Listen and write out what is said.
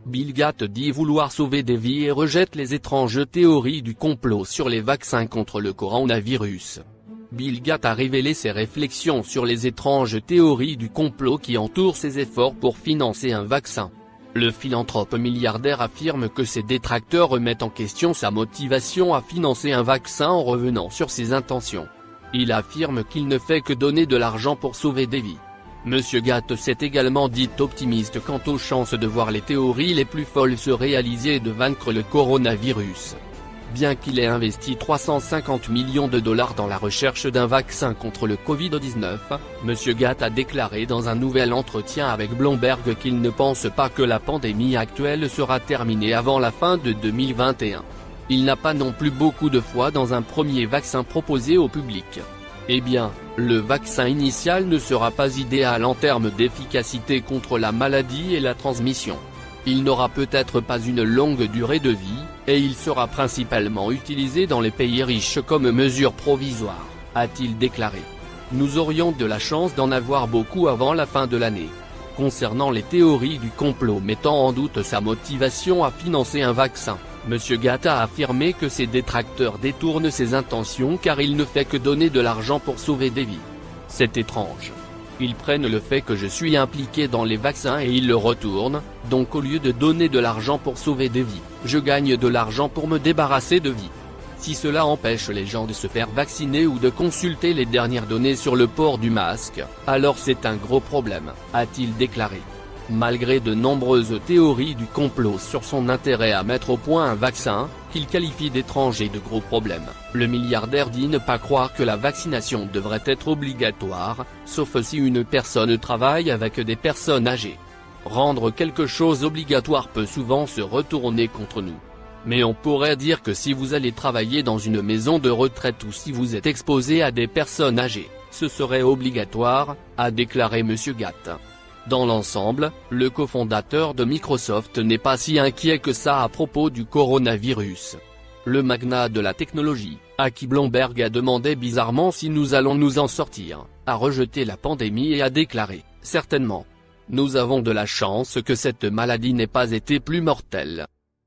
Bill Gates dit vouloir sauver des vies et rejette les étranges théories du complot sur les vaccins contre le coronavirus. Bill Gates a révélé ses réflexions sur les étranges théories du complot qui entourent ses efforts pour financer un vaccin. Le philanthrope milliardaire affirme que ses détracteurs remettent en question sa motivation à financer un vaccin en revenant sur ses intentions. Il affirme qu'il ne fait que donner de l'argent pour sauver des vies. Monsieur Gates s'est également dit optimiste quant aux chances de voir les théories les plus folles se réaliser et de vaincre le coronavirus. Bien qu'il ait investi 350 millions de dollars dans la recherche d'un vaccin contre le Covid-19, Monsieur Gates a déclaré dans un nouvel entretien avec Bloomberg qu'il ne pense pas que la pandémie actuelle sera terminée avant la fin de 2021. Il n'a pas non plus beaucoup de foi dans un premier vaccin proposé au public. Eh bien, le vaccin initial ne sera pas idéal en termes d'efficacité contre la maladie et la transmission. Il n'aura peut-être pas une longue durée de vie, et il sera principalement utilisé dans les pays riches comme mesure provisoire, a-t-il déclaré. Nous aurions de la chance d'en avoir beaucoup avant la fin de l'année. Concernant les théories du complot mettant en doute sa motivation à financer un vaccin, Monsieur Gates a affirmé que ses détracteurs détournent ses intentions car il ne fait que donner de l'argent pour sauver des vies. C'est étrange. Ils prennent le fait que je suis impliqué dans les vaccins et ils le retournent, donc au lieu de donner de l'argent pour sauver des vies, je gagne de l'argent pour me débarrasser de vies. Si cela empêche les gens de se faire vacciner ou de consulter les dernières données sur le port du masque, alors c'est un gros problème, a-t-il déclaré. Malgré de nombreuses théories du complot sur son intérêt à mettre au point un vaccin, qu'il qualifie d'étrange et de gros problèmes, le milliardaire dit ne pas croire que la vaccination devrait être obligatoire, sauf si une personne travaille avec des personnes âgées. Rendre quelque chose obligatoire peut souvent se retourner contre nous. Mais on pourrait dire que si vous allez travailler dans une maison de retraite ou si vous êtes exposé à des personnes âgées, ce serait obligatoire, a déclaré Monsieur Gates. Dans l'ensemble, le cofondateur de Microsoft n'est pas si inquiet que ça à propos du coronavirus. Le magnat de la technologie, à qui Bloomberg a demandé bizarrement si nous allons nous en sortir, a rejeté la pandémie et a déclaré « Certainement. Nous avons de la chance que cette maladie n'ait pas été plus mortelle.